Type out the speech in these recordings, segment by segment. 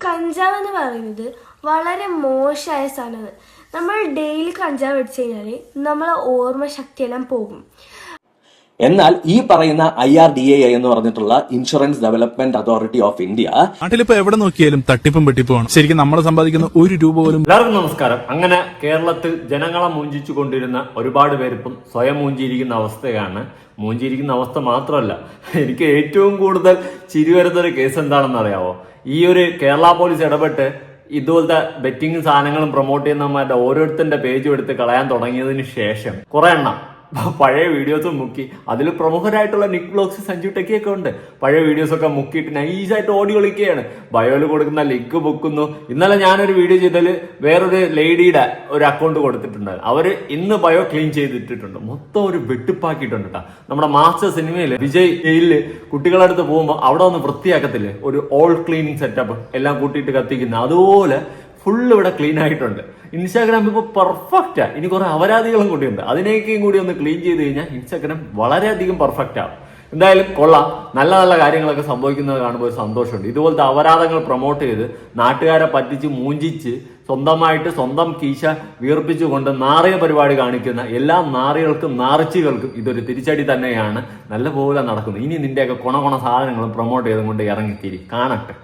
കഞ്ചാവ് എന്ന് പറയുന്നത് വളരെ മോശമായ സാധനമാണ്. നമ്മൾ ഡെയിലി കഞ്ചാവ് അടിച്ചു കഴിഞ്ഞാൽ നമ്മളെ ഓർമ്മശക്തിയെല്ലാം പോകും. എന്നാൽ ഈ പറയുന്ന IRDAI എന്ന് പറഞ്ഞിട്ടുള്ള insurance development authority of India നാട്ടിലിപ്പോ എവിടെ നോക്കിയാലും തട്ടിപ്പും വെട്ടിപ്പുമാണ്. ശരിക്കും നമ്മൾ സമ്പാദിക്കുന്ന ₹1 പോലും. എല്ലാവർക്കും നമസ്കാരം. അങ്ങനെ കേരളത്തിൽ ജനങ്ങളെ മൂഞ്ചിച്ചു കൊണ്ടിരുന്ന ഒരുപാട് പേരിപ്പം സ്വയം മൂഞ്ചിയിരിക്കുന്ന അവസ്ഥയാണ്. മൂഞ്ചിയിരിക്കുന്ന അവസ്ഥ മാത്രമല്ല, എനിക്ക് ഏറ്റവും കൂടുതൽ ചിരി വരുന്നൊരു കേസ് എന്താണെന്ന് അറിയാവോ? ഈ ഒരു കേരള പോലീസ് ഇടപെട്ട് ഇതുപോലത്തെ ബെറ്റിംഗ് സാധനങ്ങളും പ്രൊമോട്ട് ചെയ്യുന്നവന്മാരുടെ ഓരോരുത്തരുടെ പേജും എടുത്ത് കളയാൻ തുടങ്ങിയതിന് ശേഷം കുറെ എണ്ണം പഴയ വീഡിയോസും മുക്കി, അതിൽ പ്രമുഖരായിട്ടുള്ള നിക് വ്ലോഗ്സ്, സഞ്ജു ടെക്കിയൊക്കെ ഉണ്ട്. പഴയ വീഡിയോസൊക്കെ മുക്കിയിട്ട് നൈസായിട്ട് ഓടി കളിക്കുകയാണ്. ബയോയിൽ കൊടുക്കുന്ന ലിങ്ക് ബുക്കുന്നു. ഇന്നലെ ഞാനൊരു വീഡിയോ ചെയ്തതിൽ വേറൊരു ലേഡിയുടെ ഒരു അക്കൗണ്ട് കൊടുത്തിട്ടുണ്ടായിരുന്നു. അവര് ഇന്ന് ബയോ ക്ലീൻ ചെയ്തിട്ടിട്ടുണ്ട്. മൊത്തം ഒരു വെട്ടിപ്പാക്കിയിട്ടുണ്ട് കേട്ടോ. നമ്മുടെ മാസ്റ്റർ സിനിമയിൽ വിജയ് ജയിലില് കുട്ടികളടുത്ത് പോകുമ്പോൾ അവിടെ ഒന്ന് വൃത്തിയാക്കത്തില്ലേ, ഒരു ഓൾ ക്ലീനിങ് സെറ്റപ്പ് എല്ലാം കൂട്ടിയിട്ട് കത്തിക്കുന്ന അതുപോലെ ഫുള്ള് ഇവിടെ ക്ലീൻ ആയിട്ടുണ്ട്. ഇൻസ്റ്റാഗ്രാം ഇപ്പോൾ പെർഫെക്റ്റാ. ഇനി കുറെ അപരാധികളും കൂടിയുണ്ട്, അതിനേക്കും കൂടി ഒന്ന് ക്ലീൻ ചെയ്ത് കഴിഞ്ഞാൽ ഇൻസ്റ്റാഗ്രാം വളരെയധികം പെർഫെക്റ്റ് ആവും. എന്തായാലും കൊള്ളാം. നല്ല നല്ല കാര്യങ്ങളൊക്കെ സംഭവിക്കുന്നത് കാണുമ്പോൾ ഒരു സന്തോഷമുണ്ട്. ഇതുപോലത്തെ അപരാധങ്ങൾ പ്രൊമോട്ട് ചെയ്ത് നാട്ടുകാരെ പറ്റിച്ച് മൂഞ്ചിച്ച് സ്വന്തമായിട്ട് സ്വന്തം കീശ വീർപ്പിച്ചുകൊണ്ട് നാറിയ പരിപാടി കാണിക്കുന്ന എല്ലാ നാറികൾക്കും നാറിച്ചികൾക്കും ഇതൊരു തിരിച്ചടി തന്നെയാണ്. നല്ലപോലെ നടക്കുന്നത്. ഇനി നിന്റെയൊക്കെ കൊണ സാധനങ്ങളും പ്രൊമോട്ട് ചെയ്തുകൊണ്ട് ഇറങ്ങിത്തിരി കാണട്ടെ.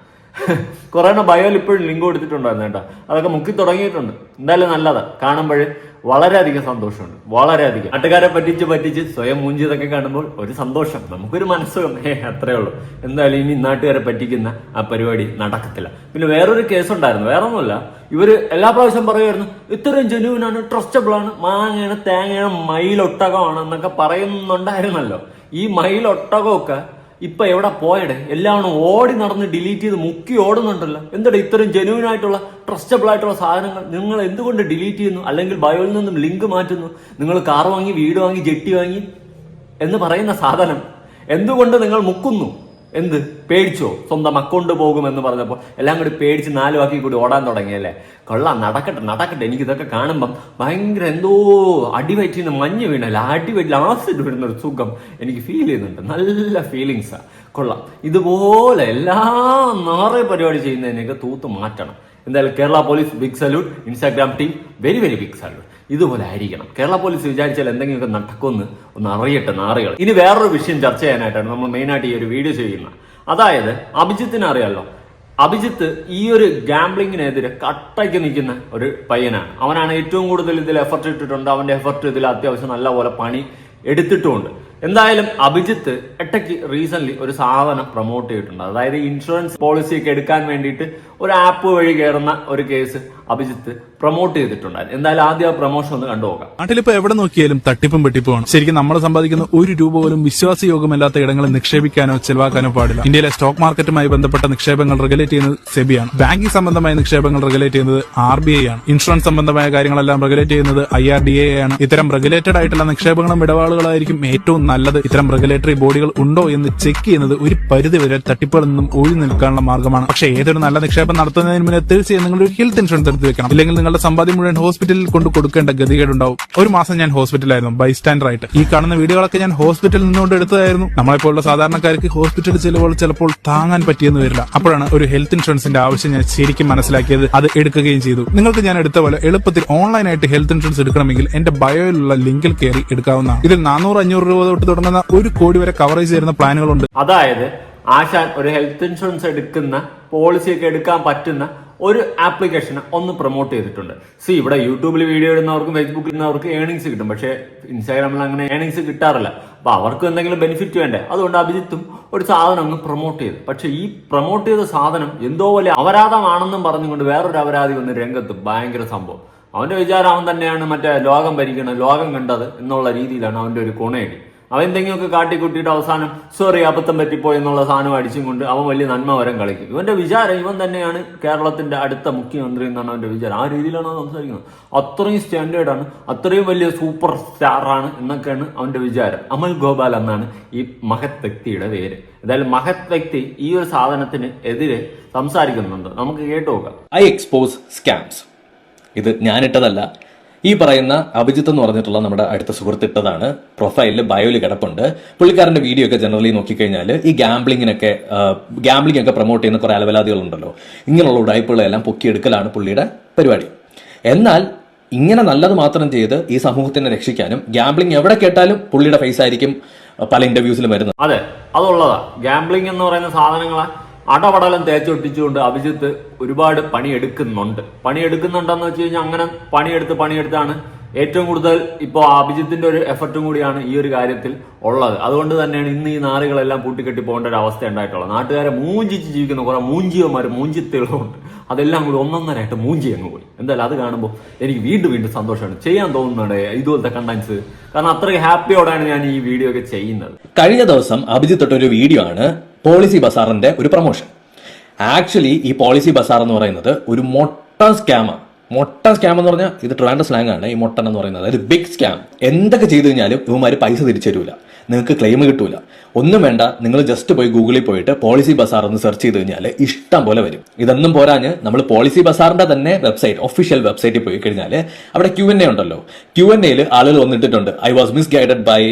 കുറെ ബയോയിൽ ഇപ്പോഴും ലിങ്ക് കൊടുത്തിട്ടുണ്ടായിരുന്നു കേട്ടോ. അതൊക്കെ മുക്കി തുടങ്ങിയിട്ടുണ്ട്. എന്തായാലും നല്ലതാ. കാണുമ്പോഴേ വളരെയധികം സന്തോഷമുണ്ട്. വളരെയധികം നാട്ടുകാരെ പറ്റിച്ച് സ്വയം മൂഞ്ചിയതൊക്കെ കാണുമ്പോൾ ഒരു സന്തോഷം, നമുക്കൊരു മനസ്സുഖം. അത്രേ ഉള്ളൂ. എന്തായാലും ഇനി നാട്ടുകാരെ പറ്റിക്കുന്ന ആ പരിപാടി നടക്കത്തില്ല. പിന്നെ വേറൊരു കേസ് ഉണ്ടായിരുന്നു. വേറെ ഒന്നുമില്ല, ഇവര് എല്ലാ പ്രാവശ്യം പറയുമായിരുന്നു ഇത്രയും ജെന്യൂനാണ്, ട്രസ്റ്റബിൾ ആണ്, മാങ്ങയാണ്, തേങ്ങയാണ്, മയിലൊട്ടകമാണ് എന്നൊക്കെ പറയുന്നുണ്ടായിരുന്നല്ലോ. ഈ മയിലൊട്ടകമൊക്കെ ഇപ്പൊ എവിടെ പോയടെ? എല്ലാവരും ഓടി നടന്ന് ഡിലീറ്റ് ചെയ്ത് മുക്കി ഓടുന്നുണ്ടല്ലോ. എന്താ ഇത്രയും ജെന്യൂൻ ആയിട്ടുള്ള ട്രസ്റ്റബിൾ ആയിട്ടുള്ള സാധനങ്ങൾ നിങ്ങൾ എന്തുകൊണ്ട് ഡിലീറ്റ് ചെയ്യുന്നു? അല്ലെങ്കിൽ ബയോയിൽ നിന്നും ലിങ്ക് മാറ്റുന്നു? നിങ്ങൾ കാർ വാങ്ങി, വീട് വാങ്ങി, ജെട്ടി വാങ്ങി എന്ന് പറയുന്ന സാധനം എന്തുകൊണ്ട് നിങ്ങൾ മുക്കുന്നു? എന്ത് പേടിച്ചോ? സ്വന്തം അക്കൗണ്ട് പോകുമെന്ന് പറഞ്ഞപ്പോൾ എല്ലാം കൂടി പേടിച്ച് 4 വാക്കി കൂടി ഓടാൻ തുടങ്ങിയല്ലേ. കൊള്ളാം, നടക്കട്ടെ. എനിക്കിതൊക്കെ കാണുമ്പം ഭയങ്കര എന്തോ അടിവയറ്റിന്ന് മഞ്ഞ് വീണല്ല, അടിവയറ്റിൽ ആസിഡ് വീഴുന്നൊരു സുഖം എനിക്ക് ഫീൽ ചെയ്യുന്നുണ്ട്. നല്ല ഫീലിങ്സാ. കൊള്ളാം. ഇതുപോലെ എല്ലാ നാറേ പരിപാടി ചെയ്യുന്നതിനൊക്കെ തൂത്ത് മാറ്റണം. എന്തായാലും Kerala police big salute. Instagram team very very big salute. ഇതുപോലെ ആയിരിക്കണം. കേരള പോലീസ് വിചാരിച്ചാൽ എന്തെങ്കിലുമൊക്കെ നടക്കുമെന്ന് ഒന്ന് അറിയട്ടെ നാറികൾ. ഇനി വേറൊരു വിഷയം ചർച്ച ചെയ്യാനായിട്ടാണ് നമ്മൾ മെയിനായിട്ട് ഈ ഒരു വീഡിയോ ചെയ്യുന്നത്. അതായത് അഭിജിത്തിനെ അറിയാലോ. അഭിജിത്ത് ഈ ഒരു ഗാംബ്ലിങ്ങിനെതിരെ കട്ടയ്ക്ക് നിൽക്കുന്ന ഒരു പയ്യനാണ്. അവനാണ് ഏറ്റവും കൂടുതൽ ഇതിൽ എഫർട്ട് ഇട്ടിട്ടുണ്ട്. അവന്റെ എഫർട്ട് ഇതിൽ അത്യാവശ്യം നല്ലപോലെ പണി എടുത്തിട്ടുമുണ്ട്. എന്തായാലും അഭിജിത്ത് ഇടയ്ക്ക് റീസെന്റ് ഒരു സാധനം പ്രൊമോട്ട് ചെയ്തിട്ടുണ്ട്. അതായത് ഇൻഷുറൻസ് പോളിസി ഒക്കെ എടുക്കാൻ വേണ്ടിയിട്ട് ഒരു ആപ്പ് വഴി കയറുന്ന ഒരു കേസ് അഭിജിത്ത് പ്രൊമോട്ട് ചെയ്തിട്ടുണ്ടായിരുന്നു. എന്തായാലും ആദ്യം ആ പ്രൊമോഷൻ ഒന്ന് കണ്ടുപോകാം. നാട്ടിലിപ്പോ എവിടെ നോക്കിയാലും തട്ടിപ്പും വെട്ടിപ്പുമാണ്. ശരിക്കും നമ്മൾ സമ്പാദിക്കുന്ന ₹1 പോലും വിശ്വാസയോഗ്യമല്ലാത്ത ഇടങ്ങളിൽ നിക്ഷേപിക്കാനോ ചെലവാക്കാനോ പാടില്ല. ഇന്ത്യയിലെ സ്റ്റോക്ക് മാർക്കറ്റുമായി ബന്ധപ്പെട്ട നിക്ഷേപങ്ങൾ റെഗുലേറ്റ് ചെയ്യുന്നത് സെബിയാണ്. ബാങ്കിംഗ് സംബന്ധമായ നിക്ഷേപങ്ങൾ റെഗുലേറ്റ് ചെയ്യുന്നത് RBI ആണ്. ഇൻഷുറൻസ് സംബന്ധമായ കാര്യങ്ങളെല്ലാം റെഗുലേറ്റ് ചെയ്യുന്നത് IRDAI ആണ്. ഇത്തരം റെഗുലേറ്റഡ് ആയിട്ടുള്ള നിക്ഷേപങ്ങളും ഇടപാടുകളായിരിക്കും ഏറ്റവും നല്ലത്. ഇത്തരം റെഗുലേറ്ററി ബോഡികൾ ഉണ്ടോ എന്ന് ചെക്ക് ചെയ്യുന്നത് ഒരു പരിധിവരെ തട്ടിപ്പുകളിൽ നിന്നും ഒഴിഞ്ഞു നിൽക്കാനുള്ള മാർഗ്ഗമാണ്. പക്ഷേ ഏതൊരു നല്ല നിക്ഷേപം നടത്തുന്നതിന് മുന്നേ തീർച്ചയായും നിങ്ങൾ ഒരു ഹെൽത്ത് ഇൻഷുറൻസ് എടുത്ത് വെക്കണം. ഇല്ലെങ്കിൽ നിങ്ങളുടെ സമ്പാദ്യം മുഴുവൻ ഹോസ്പിറ്റലിൽ കൊണ്ട് കൊടുക്കേണ്ട ഗതികേടുണ്ടാവും. ഒരു മാസം ഞാൻ ഹോസ്പിറ്റലായിരുന്നു, ബൈസ്റ്റാൻഡർ ആയിട്ട്. ഈ കാണുന്ന വീഡിയോകളൊക്കെ ഞാൻ ഹോസ്പിറ്റലിൽ നിന്നുകൊണ്ട് എടുത്തതായിരുന്നു. നമ്മളെപ്പോലുള്ള സാധാരണക്കാർക്ക് ഹോസ്പിറ്റൽ ചിലവുകൾ ചിലപ്പോൾ താങ്ങാൻ പറ്റിയെന്ന് വരില്ല. അപ്പോഴാണ് ഒരു ഹെൽത്ത് ഇൻഷുറൻസിന്റെ ആവശ്യം ഞാൻ ശരിക്കും മനസ്സിലാക്കിയത്. അത് എടുക്കുകയും ചെയ്തു. നിങ്ങൾക്ക് ഞാൻ എടുത്ത പോലെ എളുപ്പത്തിൽ ഓൺലൈനായിട്ട് ഹെൽത്ത് ഇൻഷുറൻസ് എടുക്കണമെങ്കിൽ എന്റെ ബയോയിലുള്ള ലിങ്കിൽ കയറി എടുക്കാവുന്നതാണ്. ഇതിൽ 400-500 രൂപ തൊട്ട് തുടങ്ങുന്ന ₹1 കോടി വരെ കവറേജ് ചെയ്യുന്ന പ്ലാനുകളുണ്ട്. അതായത് ആശാൻ ഒരു ഹെൽത്ത് ഇൻഷുറൻസ് എടുക്കുന്ന പോളിസിയൊക്കെ എടുക്കാൻ പറ്റുന്ന ഒരു ആപ്ലിക്കേഷൻ ഒന്ന് പ്രൊമോട്ട് ചെയ്തിട്ടുണ്ട്. ഇവിടെ യൂട്യൂബിൽ വീഡിയോ ഇടുന്നവർക്കും ഫേസ്ബുക്കിൽ ഇടുന്നവർക്ക് ഏണിങ്സ് കിട്ടും. പക്ഷേ ഇൻസ്റ്റാഗ്രാമിൽ അങ്ങനെ ഏണിങ്സ് കിട്ടാറില്ല. അപ്പൊ അവർക്ക് എന്തെങ്കിലും ബെനിഫിറ്റ് വേണ്ടേ? അതുകൊണ്ട് അഭിജിത്തും ഒരു സാധനം അങ്ങ് പ്രൊമോട്ട് ചെയ്തു. പക്ഷെ ഈ പ്രൊമോട്ട് ചെയ്ത സാധനം എന്തോ വലിയ അപരാധമാണെന്നും പറഞ്ഞുകൊണ്ട് വേറൊരു അപരാധി വന്ന് രംഗത്ത് ഭയങ്കര സംഭവം. അവന്റെ വിചാരം അവൻ തന്നെയാണ് മറ്റേ ലോകം ഭരിക്കണം, ലോകം കണ്ടത് എന്നുള്ള രീതിയിലാണ് അവന്റെ ഒരു കൊണയടി. അവൻ എന്തെങ്കിലുമൊക്കെ കാട്ടിക്കൂട്ടിയിട്ട് അവസാനം സോറി അബദ്ധം പറ്റിപ്പോയി എന്നുള്ള സാധനം അടിച്ചും കൊണ്ട് അവൻ വലിയ നന്മ വരം കളിക്കും. ഇവന്റെ വിചാരം ഇവൻ തന്നെയാണ് കേരളത്തിന്റെ അടുത്ത മുഖ്യമന്ത്രി എന്നാണ് അവന്റെ വിചാരം. ആ രീതിയിലാണ് അവൻ സംസാരിക്കുന്നത്. അത്രയും സ്റ്റാൻഡേർഡാണ്, അത്രയും വലിയ സൂപ്പർ സ്റ്റാറാണ് എന്നൊക്കെയാണ് അവന്റെ വിചാരം. അമൽ ഗോപാൽ എന്നാണ് ഈ മഹത് വ്യക്തിയുടെ പേര്. എന്തായാലും മഹത് വ്യക്തി ഈ ഒരു സാധനത്തിന് എതിരെ സംസാരിക്കുന്നുണ്ട്. നമുക്ക് കേട്ടു നോക്കാം. I expose scams. ഇത് ഞാനിട്ടതല്ല, ഈ പറയുന്ന അഭിജിത്ത് എന്ന് പറഞ്ഞിട്ടുള്ള നമ്മുടെ അടുത്ത സുഹൃത്തിട്ടതാണ്, പ്രൊഫൈലിൽ ബയോയിൽ കിടപ്പുണ്ട്. പുള്ളിക്കാരന്റെ വീഡിയോ ഒക്കെ ജനറലി നോക്കിക്കഴിഞ്ഞാൽ ഈ ഗാംബ്ലിംഗ് ഒക്കെ പ്രൊമോട്ട് ചെയ്യുന്ന കുറെ അലവലാദികളുണ്ടല്ലോ, ഇങ്ങനെയുള്ള ഉടായ്പകളെല്ലാം പൊക്കിയെടുക്കലാണ് പുള്ളിയുടെ പരിപാടി. എന്നാൽ ഇങ്ങനെ നല്ലത് മാത്രം ചെയ്ത് ഈ സമൂഹത്തിനെ രക്ഷിക്കാനും ഗാംബ്ലിംഗ് എവിടെ കേട്ടാലും പുള്ളിയുടെ ഫേസ് ആയിരിക്കും പല ഇന്റർവ്യൂസിലും വരുന്നത്. അതെ, അതുള്ളതാ. ഗാംബ്ലിംഗ് എന്ന് പറയുന്ന സാധനങ്ങളെ അടപടലം തേച്ചൊട്ടിച്ചുകൊണ്ട് അഭിജിത്ത് ഒരുപാട് പണിയെടുക്കുന്നുണ്ടെന്ന് വെച്ച് കഴിഞ്ഞാൽ അങ്ങനെ പണിയെടുത്താണ് ഏറ്റവും കൂടുതൽ ഇപ്പോൾ അഭിജിത്തിന്റെ ഒരു എഫർട്ടും കൂടിയാണ് ഈ ഒരു കാര്യത്തിൽ ഉള്ളത്. അതുകൊണ്ട് തന്നെയാണ് ഇന്ന് ഈ നാറുകളെല്ലാം പൂട്ടിക്കെട്ടി പോകേണ്ട ഒരു അവസ്ഥ ഉണ്ടായിട്ടുള്ളത്. നാട്ടുകാരെ മൂഞ്ചിച്ച് ജീവിക്കുന്ന കുറെ മൂഞ്ചിത്തികളുണ്ട്, അതെല്ലാം കൂടി ഒന്നൊന്നരായിട്ട് മൂഞ്ചി അങ്ങ് പോയി. എന്തായാലും അത് കാണുമ്പോൾ എനിക്ക് വീണ്ടും സന്തോഷമാണ്, ചെയ്യാൻ തോന്നുന്നുണ്ട് ഇതുപോലത്തെ കണ്ടന്റ്സ്. കാരണം അത്രയും ഹാപ്പിയോടാണ് ഞാൻ ഈ വീഡിയോ ഒക്കെ ചെയ്യുന്നത്. കഴിഞ്ഞ ദിവസം അഭിജിത്ത് ഇട്ട ഒരു വീഡിയോ ആണ് പോളിസി ബസാറിന്റെ ഒരു പ്രൊമോഷൻ. ആക്ച്വലി ഈ പോളിസി ബസാർ എന്ന് പറയുന്നത് ഒരു മൊട്ട സ്കാം എന്ന് പറഞ്ഞാൽ ഇത് ട്രിവാൻഡ്രം സ്ലാങ് ആണ്. ഈ മൊട്ടൻ എന്ന് പറയുന്നത് അതായത് ബിഗ് സ്കാം. എന്തൊക്കെ ചെയ്തു കഴിഞ്ഞാലും ഇവന്മാര് പൈസ തിരിച്ചു തരൂല, നിങ്ങൾക്ക് ക്ലെയിം കിട്ടൂല, ഒന്നും വേണ്ട. നിങ്ങൾ ജസ്റ്റ് പോയി ഗൂഗിളിൽ പോയിട്ട് പോളിസി ബസാർ എന്ന് സെർച്ച് ചെയ്ത് കഴിഞ്ഞാൽ ഇഷ്ടം പോലെ വരും. ഇതൊന്നും പോരാഞ്ഞ് നമ്മൾ പോളിസി ബസാറിന്റെ തന്നെ വെബ്സൈറ്റ്, ഒഫീഷ്യൽ വെബ്സൈറ്റിൽ പോയി കഴിഞ്ഞാൽ അവിടെ Q&A ഉണ്ടല്ലോ. Q&Aയിൽ ആളുകൾ വന്നിട്ടുണ്ട്, I was misguided by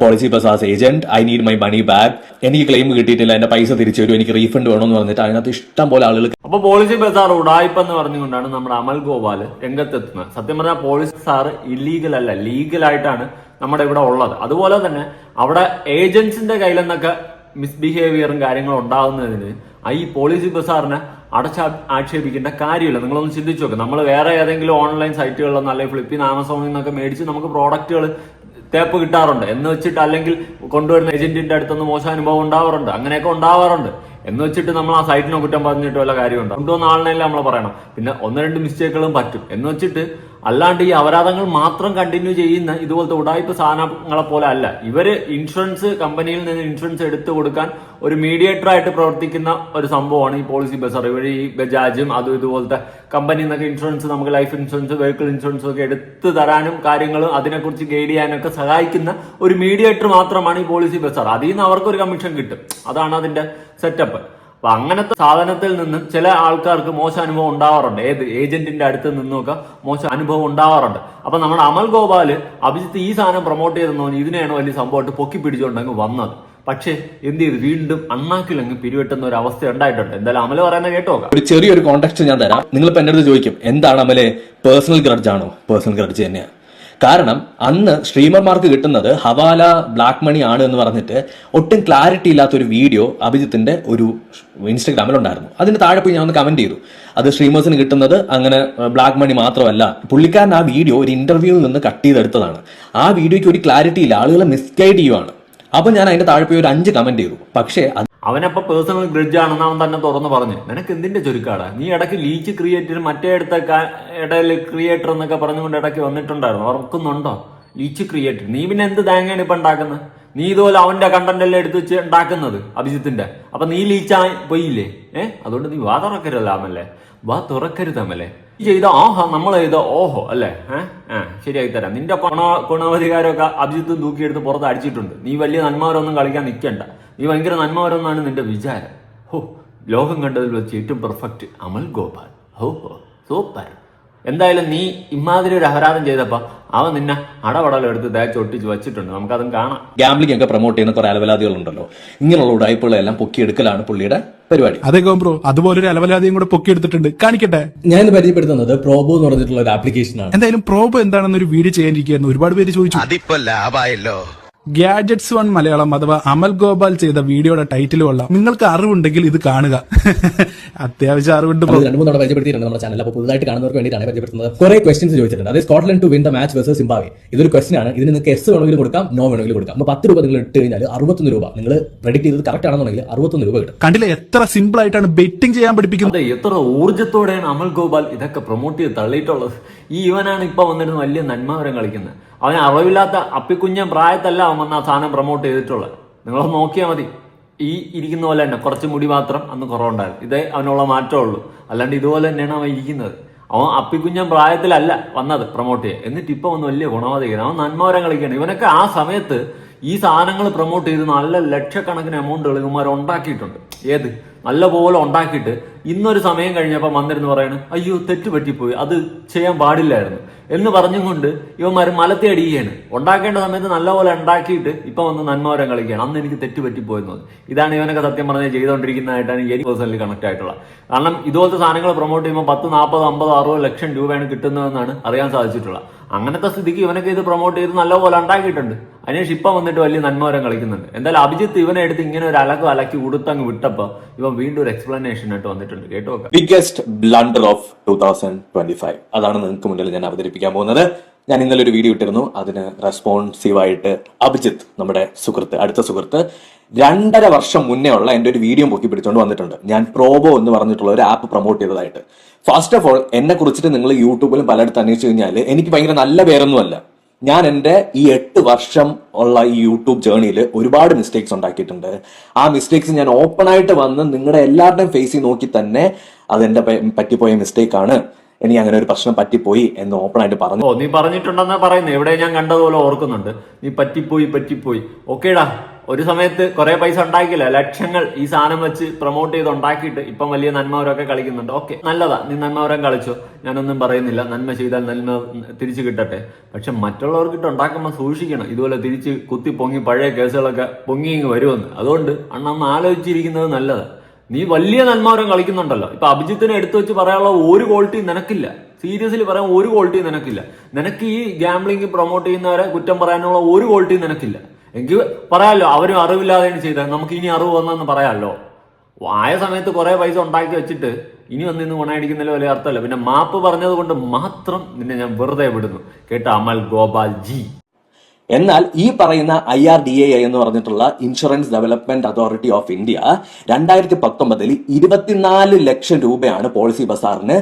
policy bazaars agent, I need my money back, എനിക്ക് ക്ലെയിം കിട്ടിയിട്ടില്ല, എന്റെ പൈസ തിരിച്ചു തരും, എനിക്ക് റീഫണ്ട് വേണമെന്ന് പറഞ്ഞിട്ട് അതിനകത്ത് ഇഷ്ടം പോലെ ആളുകൾ. അപ്പൊ പോളിസി ബസാർ ഉടായ്പ എന്ന് പറഞ്ഞുകൊണ്ടാണ് നമ്മുടെ അമൽ ഗോപാൽ രംഗത്തെത്തുന്നത്. സത്യം പറഞ്ഞാൽ പോളിസി ബസാർ ഇല്ലീഗൽ അല്ല, ലീഗലായിട്ടാണ് നമ്മുടെ ഇവിടെ ഉള്ളത്. അതുപോലെ തന്നെ അവിടെ ഏജൻസിന്റെ കയ്യിൽ നിന്നൊക്കെ മിസ്ബിഹേവിയറും കാര്യങ്ങളും ഉണ്ടാകുന്നതിന് ഈ പോളിസി ബസാറിനെ ആക്ഷേപിക്കേണ്ട കാര്യമില്ല. നിങ്ങളൊന്ന് ചിന്തിച്ചു നോക്ക്. നമ്മൾ വേറെ ഏതെങ്കിലും ഓൺലൈൻ സൈറ്റുകളിൽ നിന്ന് അല്ലെങ്കിൽ ഫ്ലിപ്പിന്ന് ആമസോണിൽ നിന്നൊക്കെ മേടിച്ച് നമുക്ക് പ്രോഡക്റ്റുകൾ തേപ്പ് കിട്ടാറുണ്ട് എന്ന് വെച്ചിട്ട്, അല്ലെങ്കിൽ കൊണ്ടുവരുന്ന ഏജന്റിന്റെ അടുത്തൊന്ന് മോശം അനുഭവം ഉണ്ടാവാറുണ്ട്, അങ്ങനെയൊക്കെ ഉണ്ടാവാറുണ്ട് എന്ന് വെച്ചിട്ട് നമ്മൾ ആ സൈറ്റിനെ കുറ്റം പറഞ്ഞിട്ട് വല്ല കാര്യമുണ്ടോ? കൊണ്ടുവന്ന ആളിനെല്ലാം നമ്മൾ പറയണം. പിന്നെ 1-2 മിസ്റ്റേക്കുകളും പറ്റും എന്ന് വെച്ചിട്ട് അല്ലാണ്ട് ഈ അപരാധങ്ങൾ മാത്രം കണ്ടിന്യൂ ചെയ്യുന്ന ഇതുപോലത്തെ ഉടായ്പ സാധനങ്ങളെ പോലെ അല്ല. ഇവര് ഇൻഷുറൻസ് കമ്പനിയിൽ നിന്ന് ഇൻഷുറൻസ് എടുത്തു കൊടുക്കാൻ ഒരു മീഡിയേറ്റർ ആയിട്ട് പ്രവർത്തിക്കുന്ന ഒരു സംഭവമാണ് ഈ പോളിസി ബസാർ. ഇവർ ഈ ബജാജും അതും ഇതുപോലത്തെ കമ്പനിയിൽ നിന്നൊക്കെ ഇൻഷുറൻസ്, നമുക്ക് ലൈഫ് ഇൻഷുറൻസ്, വെഹിക്കിൾ ഇൻഷുറൻസ് ഒക്കെ എടുത്തു തരാനും കാര്യങ്ങളും അതിനെക്കുറിച്ച് ഗൈഡ് ചെയ്യാനും ഒക്കെ സഹായിക്കുന്ന ഒരു മീഡിയേറ്റർ മാത്രമാണ് ഈ പോളിസി ബസാർ. അതിൽ നിന്ന് അവർക്കൊരു കമ്മീഷൻ കിട്ടും. അതാണ് അതിന്റെ സെറ്റപ്പ്. അപ്പൊ അങ്ങനത്തെ സാധനത്തിൽ നിന്നും ചില ആൾക്കാർക്ക് മോശം അനുഭവം ഉണ്ടാവാറുണ്ട്. ഏജന്റിന്റെ അടുത്ത് നിന്നൊക്കെ മോശം അനുഭവം ഉണ്ടാവാറുണ്ട്. അപ്പൊ നമ്മുടെ അമൽ ഗോപാല് അഭിജിത്ത് ഈ സാധനം പ്രൊമോട്ട് ചെയ്തെന്നോ ഇതിനെയാണ് വലിയ സംഭവമായിട്ട് പൊക്കി പിടിച്ചുകൊണ്ടങ്ങ് വന്നത്. പക്ഷേ എന്ത് ചെയ്തു, വീണ്ടും അണ്ണാക്കിലങ്ങ് പിരിവെട്ടുന്ന ഒരു അവസ്ഥ ഉണ്ടായിട്ടുണ്ട്. എന്തായാലും അമല് പറയുന്നത് കേട്ടോക്കാം. ഒരു ചെറിയൊരു കോൺടാക്ട് ഞാൻ തരാം. നിങ്ങളിപ്പോ എന്റെ അടുത്ത് ചോദിക്കും, എന്താണ് അമലെ, പേഴ്സണൽ ഗ്രഡ്ജ് ആണോ? പേഴ്സണൽ ഗ്രഡ്ജ് തന്നെയാണ്. കാരണം അന്ന് സ്ട്രീമർമാർക്ക് കിട്ടുന്നത് ഹവാല ബ്ലാക്ക് മണി ആണ് എന്ന് പറഞ്ഞിട്ട് ഒട്ടും ക്ലാരിറ്റി ഇല്ലാത്ത ഒരു വീഡിയോ അഭിജിത്തിന്റെ ഒരു ഇൻസ്റ്റാഗ്രാമിൽ ഉണ്ടായിരുന്നു. അതിന് താഴെ പോയി ഞാൻ ഒന്ന് കമന്റ് ചെയ്തു, അത് സ്ട്രീമേഴ്സിന് കിട്ടുന്നത് അങ്ങനെ ബ്ലാക്ക് മണി മാത്രമല്ല. പുള്ളിക്കാരൻ ആ വീഡിയോ ഒരു ഇന്റർവ്യൂവിൽ നിന്ന് കട്ട് ചെയ്തെടുത്തതാണ്. ആ വീഡിയോയ്ക്ക് ഒരു ക്ലാരിറ്റി ഇല്ല, ആളുകളെ മിസ്ഗൈഡ് ചെയ്യുവാണ്. അപ്പൊ ഞാൻ അതിന്റെ താഴെ പോയി ഒരു 5 കമന്റ് ചെയ്തു. പക്ഷേ അവനപ്പോ പേഴ്സണൽ ഗ്രഡ്ജ് ആണെന്ന് അവൻ തന്നെ തുറന്നു പറഞ്ഞു. നിനക്ക് എന്തിന്റെ ചുരുക്കാടാ? നീ ഇടയ്ക്ക് ലീച്ച് ക്രിയേറ്റർ, മറ്റേ ഇടയിൽ ക്രിയേറ്റർ എന്നൊക്കെ പറഞ്ഞുകൊണ്ട് ഇടയ്ക്ക് വന്നിട്ടുണ്ടായിരുന്നു, ഓർക്കുന്നുണ്ടോ? Leech creator. നീ പിന്നെ എന്ത് തേങ്ങയാണ് ഇപ്പൊ ഉണ്ടാക്കുന്നത്? നീ ഇതുപോലെ അവന്റെ കണ്ടന്റ് എല്ലാം എടുത്ത് വെച്ച് ഉണ്ടാക്കുന്നത് അഭിജിത്തിന്റെ. അപ്പൊ നീ ലീച്ചായി പോയില്ലേ? അതുകൊണ്ട് നീ വാ തുറക്കരുതല്ലേ, വാ തുറക്കരുതമല്ലേ. ഈ ചെയ്ത ഓഹോ, നമ്മൾ ചെയ്ത ഓഹോ അല്ലേ? ശരിയായി തരാം. നിന്റെ ഗുണാധികാരമൊക്കെ അഭിജിത്ത് തൂക്കിയെടുത്ത് പുറത്ത് അടിച്ചിട്ടുണ്ട്. നീ വലിയ നന്മവരൊന്നും കളിക്കാൻ നിൽക്കണ്ട. നീ ഭയങ്കര നന്മവരെന്നാണ് നിന്റെ വിചാരം. ഹോ, ലോകം കണ്ടതിൽ വെച്ച് ഏറ്റവും പെർഫെക്റ്റ് അമൽ ഗോപാൽ. ഹോ സൂപ്പർ. എന്തായാലും നീ ഇമാതിരി ഒരു അപരാധം ചെയ്തപ്പോ അവൻ നിന്നെ അടപടലെടുത്ത് തേച്ചൊട്ടിച്ച് വെച്ചിട്ടുണ്ട്. നമുക്കതും കാണാം. ഗാംബ്ലിംഗ് ഒക്കെ പ്രൊമോട്ട് ചെയ്യുന്ന കുറെ അലവലാദികളുണ്ടല്ലോ, ഇങ്ങനെയുള്ള ഉടായ്പകളെല്ലാം പൊക്കിയെടുക്കലാണ് പുള്ളിയുടെ പരിപാടി. അതെ ഗോംബ്രോ, അതുപോലൊരു അലവലാദിയും കൂടെ പൊക്കിയെടുത്തിട്ടുണ്ട്. കാണിക്കട്ടെ. ഞാൻ ഇന്ന് പരിചയപ്പെടുത്തുന്നത് പ്രോബോ എന്ന് പറഞ്ഞിട്ടുള്ള ഒരു ആപ്ലിക്കേഷൻ ആണ്. എന്തായാലും പ്രോബോ എന്താണെന്ന് ഒരു വീഡിയോ ചെയ്യാനിരിക്കുകയായിരുന്നു. ഒരുപാട് പേര് ചോദിച്ചു. അതിപ്പോ ലാഭായല്ലോ. ഗാഡ്ജറ്റ്സ് 1 മലയാളം അഥവാ അമൽ ഗോപാൽ ചെയ്ത വീഡിയോയുടെ ടൈറ്റിൽ കൊള്ളാം. നിങ്ങൾക്ക് അറിവുണ്ടെങ്കിൽ ഇത് കാണുക. അത്യാവശ്യം അറിവുണ്ട്. 2-3 തവണ പരിചയപ്പെടുത്തിയിട്ടുണ്ട് നമ്മുടെ ചാനൽ. അപ്പോൾ പുതുതായിട്ട് കാണുന്നവർക്ക് വേണ്ടിയിട്ടാണ് പരിചയപ്പെടുത്തുന്നത്. കുറെ ക്വസ്റ്റ്യൻസ് ചോദിച്ചിട്ടുണ്ട്. അതായത് Scotland to win the match versus Zimbabwe. ഇതൊരു ക്വസ്റ്റൻ ആണ്. ഇതിന് നിങ്ങൾക്ക് എസ് വേണമെങ്കിലും കൊടുക്കാം, നോ വേണമെങ്കിലും കൊടുക്കാം. അപ്പോൾ 10 രൂപ നിങ്ങൾ ഇട്ട് കഴിഞ്ഞാൽ 61 രൂപ നിങ്ങൾ പ്രെഡിക്റ്റ് ചെയ്തത് കറക്റ്റ് ആണെന്നുണ്ടെങ്കിൽ 61 രൂപ കിട്ടും. കണ്ടില്ലേ എത്ര സിമ്പിൾ ആയിട്ടാണ് ബെറ്റിംഗ് ചെയ്യാൻ പഠിപ്പിക്കുന്നത്. എത്ര ഊർജ്ജത്തോടെയാണ് അമൽ ഗോപാൽ ഇതൊക്കെ പ്രൊമോട്ട് ചെയ്ത് തള്ളിയിട്ടുള്ളത്. ഈ ഇവനാണ് ഇപ്പൊ വന്നിരുന്ന വലിയ നന്മവരം കളിക്കുന്നത്. അവന് അറിവില്ലാത്ത അപ്പിക്കുഞ്ഞൻ പ്രായത്തല്ല അവൻ വന്ന ആ സാധനം പ്രൊമോട്ട് ചെയ്തിട്ടുള്ളത്. നിങ്ങളത് നോക്കിയാൽ മതി. ഈ ഇരിക്കുന്ന പോലെ തന്നെ കുറച്ച് മുടി മാത്രം അന്ന് കുറവുണ്ടായിരുന്നു. ഇതേ അവനുള്ള മാറ്റമുള്ളൂ. അല്ലാണ്ട് ഇതുപോലെ തന്നെയാണ് അവൻ ഇരിക്കുന്നത്. അവൻ അപ്പിക്കുഞ്ഞൻ പ്രായത്തിലല്ല വന്നത് പ്രൊമോട്ട് ചെയ്യാൻ. എന്നിട്ട് ഇപ്പൊ വന്ന് വലിയ ഗുണവധികൻ. അവൻ നന്മവരം കളിക്കുകയാണ്. ഇവനൊക്കെ ആ സമയത്ത് ഈ സാധനങ്ങൾ പ്രൊമോട്ട് ചെയ്ത് നല്ല ലക്ഷക്കണക്കിന് എമൗണ്ടുകൾ ഇവന്മാർ ഉണ്ടാക്കിയിട്ടുണ്ട്. ഏത് നല്ലപോലെ ഉണ്ടാക്കിയിട്ട് ഇന്നൊരു സമയം കഴിഞ്ഞപ്പോൾ വന്നിരുന്ന് പറയണ് അയ്യോ തെറ്റ് പറ്റിപ്പോയി, അത് ചെയ്യാൻ പാടില്ലായിരുന്നു എന്ന് പറഞ്ഞും കൊണ്ട് ഇവന്മാർ മലത്തി അടിക്കുകയാണ്. ഉണ്ടാക്കേണ്ട സമയത്ത് നല്ലപോലെ ഉണ്ടാക്കിയിട്ട് ഇപ്പൊ വന്ന് നന്മവരം കളിക്കുകയാണ്. അന്ന് എനിക്ക് തെറ്റ് പറ്റിപ്പോയെന്നത്. ഇതാണ് ഇവനൊക്കെ സത്യം പറഞ്ഞാൽ ചെയ്തുകൊണ്ടിരിക്കുന്നതായിട്ടാണ് എനിക്ക് പേഴ്സണലി കണക്ട് ആയിട്ടുള്ളത്. കാരണം ഇതുപോലത്തെ സാധനങ്ങൾ പ്രൊമോട്ട് ചെയ്യുമ്പോൾ 10, 40, 50, 60 ലക്ഷം രൂപയാണ് കിട്ടുന്നതെന്നാണ് അറിയാൻ സാധിച്ചിട്ടുള്ളത്. അങ്ങനത്തെ സ്ഥിതിക്ക് ഇവനൊക്കെ ഇത് പ്രൊമോട്ട് ചെയ്ത് നല്ലപോലെ ഉണ്ടാക്കിയിട്ടുണ്ട്. അതിനുശേഷം ഇപ്പം വന്നിട്ട് വലിയ നന്മവരം കളിക്കുന്നുണ്ട്. എന്തായാലും അഭിജിത്ത് ഇവനെ എടുത്ത് ഇങ്ങനെ ഒരു അലക്കി ഉടുത്തങ്ങ് വിട്ടപ്പോൾ ഇവൻ വീണ്ടും ഒരു എക്സ്പ്ലനേഷൻ ആയിട്ട് വന്നിട്ടുണ്ട്. കേട്ടോ, ബിഗ്ഗസ്റ്റ് ബ്ലണ്ടർ ഓഫ് 2025 അതാണ് നിങ്ങൾക്ക് മുന്നിൽ ഞാൻ അവതരിപ്പിക്കാൻ പോകുന്നത്. ഞാൻ ഇന്നലെ ഒരു വീഡിയോ ഇട്ടിരുന്നു. അതിന് റെസ്പോൺസീവായിട്ട് അഭിജിത്ത്, നമ്മുടെ സുഹൃത്ത്, അടുത്ത സുഹൃത്ത്, 2.5 വർഷം മുന്നേ ഉള്ള എന്റെ ഒരു വീഡിയോ പൊക്കി പിടിച്ചുകൊണ്ട് വന്നിട്ടുണ്ട്. ഞാൻ പ്രോബോ എന്ന് പറഞ്ഞിട്ടുള്ള ഒരു ആപ്പ് പ്രൊമോട്ട് ചെയ്തതായിട്ട്. ഫസ്റ്റ് ഓഫ് ഓൾ എന്നെ കുറിച്ചിട്ട് നിങ്ങൾ യൂട്യൂബിലും പലയിടത്ത് അന്വേഷിച്ചു കഴിഞ്ഞാൽ എനിക്ക് ഭയങ്കര നല്ല പേരൊന്നുമല്ല. ഞാൻ എൻ്റെ ഈ 8 വർഷം ഉള്ള ഈ യൂട്യൂബ് ജേർണിയിൽ ഒരുപാട് മിസ്റ്റേക്സ് ഉണ്ടാക്കിയിട്ടുണ്ട്. ആ മിസ്റ്റേക്സ് ഞാൻ ഓപ്പൺ ആയിട്ട് വന്ന് നിങ്ങളുടെ എല്ലാവരുടെയും ഫേസിൽ നോക്കി തന്നെ അതെന്റെ പറ്റിപ്പോയ മിസ്റ്റേക്ക് ആണ്, എനിക്ക് അങ്ങനെ ഒരു പ്രശ്നം പറ്റിപ്പോയി എന്ന് ഓപ്പൺ ആയിട്ട് പറഞ്ഞു. നീ പറഞ്ഞിട്ടുണ്ടെന്നാ പറയുന്നത്. എവിടെ ഞാൻ കണ്ടതുപോലെ ഓർക്കുന്നുണ്ട്. നീ പറ്റിപ്പോയി. ഓക്കേടാ, ഒരു സമയത്ത് കുറെ പൈസ ഉണ്ടാക്കില്ല, ലക്ഷങ്ങൾ ഈ സാധനം വെച്ച് പ്രൊമോട്ട് ചെയ്ത് ഉണ്ടാക്കിയിട്ട് ഇപ്പം വലിയ നന്മവരൊക്കെ കളിക്കുന്നുണ്ട്. ഓക്കെ, നല്ലതാ, നീ നന്മവരം കളിച്ചോ, ഞാനൊന്നും പറയുന്നില്ല. നന്മ ചെയ്താൽ നന്മ തിരിച്ചു കിട്ടട്ടെ. പക്ഷെ മറ്റുള്ളവർക്കിട്ട് ഉണ്ടാക്കുമ്പോൾ സൂക്ഷിക്കണം. ഇതുപോലെ തിരിച്ച് കുത്തി പൊങ്ങി പഴയ കേസുകളൊക്കെ പൊങ്ങി ഇങ്ങ് വരുമെന്ന്. അതുകൊണ്ട് അണ്ണന്ന് ആലോചിച്ചിരിക്കുന്നത് നല്ലതാ. നീ വലിയ നന്മവരം കളിക്കുന്നുണ്ടല്ലോ. ഇപ്പൊ അഭിജിത്തിനെ എടുത്തു വെച്ച് പറയാനുള്ള ഒരു ക്വാളിറ്റി നിനക്കില്ല. സീരിയസ്ലി പറയാൻ ഒരു ക്വാളിറ്റി നിനക്കില്ല. നിനക്ക് ഈ ഗാംബ്ലിംഗ് പ്രൊമോട്ട് ചെയ്യുന്നവരെ കുറ്റം പറയാനുള്ള ഒരു ക്വാളിറ്റി നിനക്കില്ല. എനിക്ക് പറയാമല്ലോ, അവരും അറിവില്ലാതെയാണ് ചെയ്തത്, നമുക്ക് ഇനി അറിവ് വന്നെന്ന് പറയാമല്ലോ. ആയ സമയത്ത് കുറെ പൈസ ഉണ്ടാക്കി വെച്ചിട്ട് ഇനി വന്നിന്ന് ഗുണയടിക്കുന്നതിൽ വലിയ അർത്ഥമല്ല. പിന്നെ മാപ്പ് പറഞ്ഞത് കൊണ്ട് മാത്രം നിന്നെ ഞാൻ വെറുതെ വിടുന്നു. കേട്ടോ അമൽ ഗോപാൽ ജി. എന്നാൽ ഈ പറയുന്ന IRDAI എന്ന് പറഞ്ഞിട്ടുള്ള insurance development authority of India 2019 24 ലക്ഷം രൂപയാണ് പോളിസി ബസാറിന്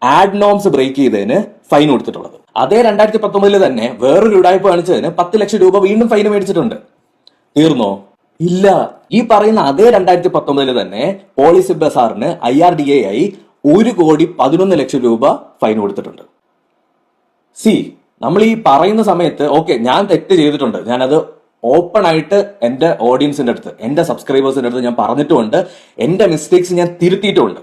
ആഡ് നോംസ് ബ്രേക്ക് ചെയ്തതിന് ഫൈൻ കൊടുത്തിട്ടുള്ളത്. അതേ 2019 തന്നെ വേറൊരു ഉടായ്പ കാണിച്ചതിന് 10 ലക്ഷം രൂപ വീണ്ടും ഫൈൻ മേടിച്ചിട്ടുണ്ട്. തീർന്നോ? ഇല്ല. ഈ പറയുന്ന അതേ 2019 തന്നെ പോളിസി ബസാറിന് IRDAI 1,11 ലക്ഷം രൂപ ഫൈൻ കൊടുത്തിട്ടുണ്ട്. നമ്മൾ ഈ പറയുന്ന സമയത്ത് ഓക്കെ, ഞാൻ തെറ്റ് ചെയ്തിട്ടുണ്ട്, ഞാനത് ഓപ്പൺ ആയിട്ട് എന്റെ ഓഡിയൻസിന്റെ അടുത്ത്, എന്റെ സബ്സ്ക്രൈബേഴ്സിന്റെ അടുത്ത് ഞാൻ പറഞ്ഞിട്ടുമുണ്ട്. എന്റെ മിസ്റ്റേക്സ് ഞാൻ തിരുത്തിയിട്ടുമുണ്ട്.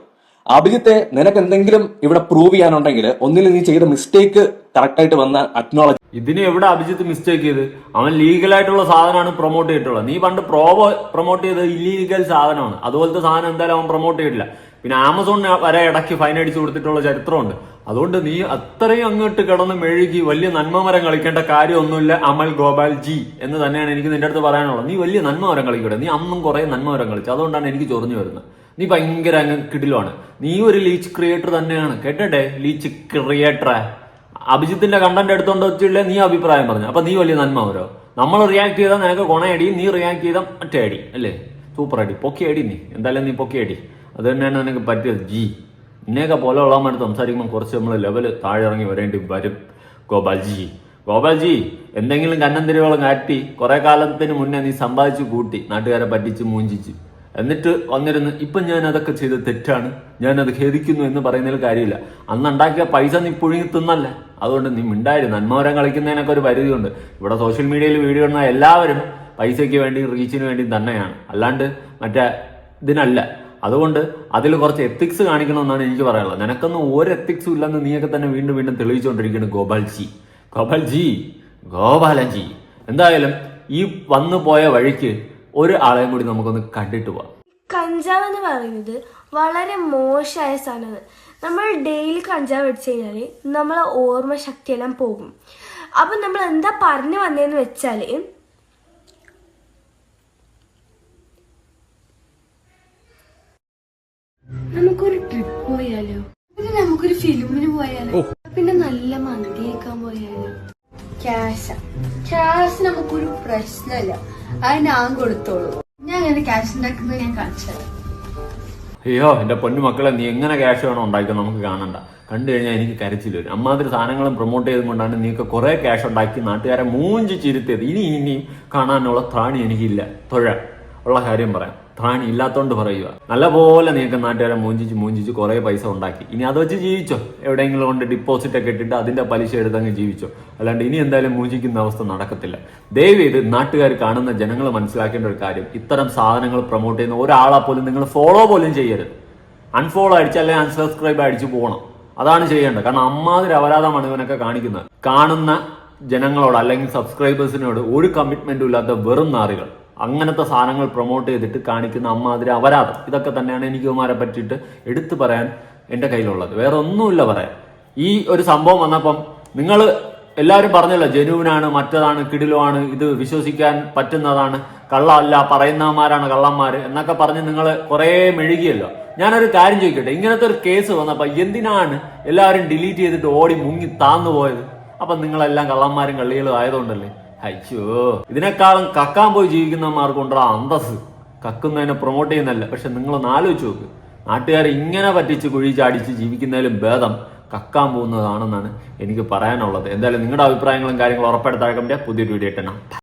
അഭിജിത്തെ, നിനക്ക് എന്തെങ്കിലും ഇവിടെ പ്രൂവ് ചെയ്യാനുണ്ടെങ്കിൽ ഒന്നിൽ നീ ചെയ്ത മിസ്റ്റേക്ക് കറക്റ്റ് ആയിട്ട് വന്ന് അക്നോളജ്. ഇതിന് എവിടെ അഭിജിത്ത് മിസ്റ്റേക്ക് ചെയ്ത്? അവൻ ലീഗലായിട്ടുള്ള സാധനമാണ് പ്രൊമോട്ട് ചെയ്തിട്ടുള്ളത്. നീ പണ്ട് പ്രോബോ പ്രൊമോട്ട് ചെയ്തത് ഇല്ലീഗൽ സാധനമാണ്. അതുപോലത്തെ സാധനം എന്തായാലും അവൻ പ്രൊമോട്ട് ചെയ്തിട്ടില്ല. പിന്നെ ആമസോണിന് വരെ ഇടയ്ക്ക് ഫൈൻ അടിച്ചു കൊടുത്തിട്ടുള്ള ചരിത്രമുണ്ട്. അതുകൊണ്ട് നീ അത്രയും അങ്ങോട്ട് കിടന്ന് മെഴുകി വലിയ നന്മമരം കളിക്കേണ്ട കാര്യമൊന്നുമില്ല അമൽ ഗോപാൽ ജി എന്ന് തന്നെയാണ് എനിക്ക് നിന്റെ അടുത്ത് പറയാനുള്ളത്. നീ വലിയ നന്മമരം കളിക്കൂടെ? നീ അന്നും കുറെ നന്മമരം കളിച്ചു. അതുകൊണ്ടാണ് എനിക്ക് ചൊറിഞ്ഞു വരുന്നത്. നീ ഭയങ്കര അങ്ങ് കിടിലാണ്. നീ ഒരു ലീച്ച് ക്രിയേറ്റർ തന്നെയാണ്. കേട്ടെ, ലീച്ച് ക്രിയേറ്ററെ. അഭിജിത്തിന്റെ കണ്ടന്റ് എടുത്തോണ്ട് വെച്ചില്ലേ നീ അഭിപ്രായം പറഞ്ഞു. അപ്പൊ നീ വലിയ നന്മമരോ? നമ്മൾ റിയാക്ട് ചെയ്താൽ നിനക്ക് കൊണയടി, നീ റിയാക്ട് ചെയ്താൽ മറ്റേ അടി അല്ലേ? സൂപ്പർ അടി, പൊക്കിയടി. നീ എന്തായാലും നീ പൊക്കിയടി. അത് തന്നെയാണ് നിനക്ക് പറ്റിയത് ജി. നിന്നെയൊക്കെ പോലെ ഉള്ളവന്മാർ സംസാരിക്കുമ്പോൾ കുറച്ച് നമ്മൾ ലെവല് താഴെ ഇറങ്ങി വരേണ്ടി വരും ഗോപാൽ ജി. എന്തെങ്കിലും കന്നന്തിരികളും കാറ്റി കുറെ കാലത്തിന് മുന്നേ നീ സമ്പാദിച്ചു കൂട്ടി, നാട്ടുകാരെ പറ്റിച്ച് മൂഞ്ചിച്ച്, എന്നിട്ട് വന്നിരുന്ന് ഇപ്പം ഞാൻ അതൊക്കെ ചെയ്ത് തെറ്റാണ്, ഞാനത് ഖേദിക്കുന്നു എന്ന് പറയുന്നതിൽ കാര്യമില്ല. അന്ന് ഉണ്ടാക്കിയ പൈസ നീ പുഴുങ്ങി തിന്നല്ല. അതുകൊണ്ട് നീ മിണ്ടായിരുന്നു. നന്മവരം കളിക്കുന്നതിനൊക്കെ ഒരു പരിധിയുണ്ട്. ഇവിടെ സോഷ്യൽ മീഡിയയിൽ വീഡിയോ ഇടുന്ന എല്ലാവരും പൈസയ്ക്ക് വേണ്ടി, റീച്ചിന് വേണ്ടി തന്നെയാണ്, അല്ലാണ്ട് മറ്റേ ഇതിനല്ല. അതുകൊണ്ട് അതിൽ കുറച്ച് എത്തിക്സ് കാണിക്കണമെന്നാണ് എനിക്ക് പറയാനുള്ളത്. നിനക്കൊന്നും ഒരു എത്തിക്സും ഇല്ലെന്ന് നീയൊക്കെ തന്നെ വീണ്ടും വീണ്ടും തെളിയിച്ചുകൊണ്ടിരിക്കുകയാണ് ഗോപാലജി. എന്തായാലും ഈ വന്നു പോയ വഴിക്ക് ഒരു ആളെയും കൂടി നമുക്കൊന്ന് കണ്ടിട്ട് പോവാം. കഞ്ചാവ് എന്ന് പറയുന്നത് വളരെ മോശമായ സാധനമാണ്. നമ്മൾ ഡെയിലി കഞ്ചാവ് അടിച്ചു കഴിഞ്ഞാൽ നമ്മളെ ഓർമ്മ ശക്തിയെല്ലാം പോകും. അപ്പം നമ്മൾ എന്താ പറഞ്ഞു വന്നതെന്ന് വെച്ചാൽ, നമുക്കൊരു ട്രിപ്പ് പോയാലോ? പിന്നെ നമുക്കൊരു ഫിലിമിന് പോയാലോ? പിന്നെ നല്ല മന്തി കഴിക്കാൻ പോയാലോ? ക്യാഷ് നമുക്കൊരു പ്രശ്നമില്ല, അത് ഞാൻ കൊടുത്തോളൂ. ഞാൻ അങ്ങനെ ക്യാഷ് ഉണ്ടാക്കുന്നത് ഞാൻ കാണിച്ചത്. അയ്യോ എന്റെ പൊന്നു മക്കളെ, നീ എങ്ങനെ ക്യാഷ് വേണം ഉണ്ടാക്കാൻ നമുക്ക് കാണണ്ട. കണ്ടു കഴിഞ്ഞാൽ എനിക്ക് കരച്ചിൽ വരും. അമ്മാതിരി സാധനങ്ങളും പ്രൊമോട്ട് ചെയ്തുകൊണ്ടാണ് നീക്ക് കുറെ ക്യാഷ് ഉണ്ടാക്കി നാട്ടുകാരെ മൂഞ്ചി ചിരുത്തിയത്. ഇനിയും കാണാനുള്ള ത്രാണി എനിക്കില്ല. തൊഴ ഉള്ള കാര്യം പറയാം, ത്രാണി ഇല്ലാത്തോണ്ട് പറയുക. നല്ലപോലെ നീക്ക നാട്ടുകാരെ മൂഞ്ചിച്ച് കുറെ പൈസ ഉണ്ടാക്കി. ഇനി അത് വെച്ച് ജീവിച്ചോ, എവിടെയെങ്കിലും കൊണ്ട് ഡിപ്പോസിറ്റ് ഒക്കെ ഇട്ടിട്ട് അതിന്റെ പലിശ എടുത്തങ്ങ് ജീവിച്ചോ. അല്ലാണ്ട് ഇനി എന്തായാലും മൂഞ്ചിക്കുന്ന അവസ്ഥ നടക്കത്തില്ല. ദയവ് ഇത് നാട്ടുകാർ കാണുന്ന ജനങ്ങൾ മനസ്സിലാക്കേണ്ട ഒരു കാര്യം, ഇത്തരം സാധനങ്ങൾ പ്രൊമോട്ട് ചെയ്യുന്ന ഒരാളെ പോലും നിങ്ങൾ ഫോളോ പോലും ചെയ്യരുത്. അൺഫോളോ അടിച്ച് അല്ലെങ്കിൽ അൺസബ്സ്ക്രൈബ് അടിച്ച് പോകണം. അതാണ് ചെയ്യേണ്ടത്. കാരണം അമ്മാതിരി അപരാധമാണ് ഇവനൊക്കെ കാണിക്കുന്നത്. കാണുന്ന ജനങ്ങളോട് അല്ലെങ്കിൽ സബ്സ്ക്രൈബേഴ്സിനോട് ഒരു കമ്മിറ്റ്മെന്റും ഇല്ലാത്ത വെറും നാറികൾ അങ്ങനത്തെ സാധനങ്ങൾ പ്രൊമോട്ട് ചെയ്തിട്ട് കാണിക്കുന്ന അമ്മാതിരി അപരാധം. ഇതൊക്കെ തന്നെയാണ് എനിക്ക് ഇവന്മാരെ പറ്റിയിട്ട് എടുത്തു പറയാൻ എൻ്റെ കയ്യിലുള്ളത്. വേറെ ഒന്നുമില്ല പറയാൻ. ഈ ഒരു സംഭവം വന്നപ്പം നിങ്ങൾ എല്ലാവരും പറഞ്ഞല്ലോ ജനുവിനാണ്, മറ്റതാണ്, കിടിലുമാണ്, ഇത് വിശ്വസിക്കാൻ പറ്റുന്നതാണ്, കള്ളമല്ല, പറയുന്നവന്മാരാണ് കള്ളന്മാര് എന്നൊക്കെ പറഞ്ഞ് നിങ്ങൾ കുറേ മെഴുകിയല്ലോ. ഞാനൊരു കാര്യം ചോദിക്കട്ടെ, ഇങ്ങനത്തെ ഒരു കേസ് വന്നപ്പോൾ എന്തിനാണ് എല്ലാവരും ഡിലീറ്റ് ചെയ്തിട്ട് ഓടി മുങ്ങി താന്നു പോയത്? അപ്പം നിങ്ങളെല്ലാം കള്ളന്മാരും കള്ളികളും ആയതുകൊണ്ടല്ലേ? അയ്യോ, ഇതിനേക്കാളും കക്കാൻ പോയി ജീവിക്കുന്നവന്മാർക്കുണ്ടോ അന്തസ്. കക്കുന്നതിനെ പ്രൊമോട്ട് ചെയ്യുന്നല്ല. പക്ഷെ നിങ്ങളൊന്ന് ആലോചിച്ച് നോക്ക്, നാട്ടുകാരെ ഇങ്ങനെ പറ്റിച്ച് കുഴി ചാടിച്ച് ജീവിക്കുന്നതിലും ഭേദം കക്കാൻ പോകുന്നതാണെന്നാണ് എനിക്ക് പറയാനുള്ളത്. എന്തായാലും നിങ്ങളുടെ അഭിപ്രായങ്ങളും കാര്യങ്ങളും ഉറപ്പെടുത്താൻ പുതിയൊരു വീഡിയോ ഇട്ടണം.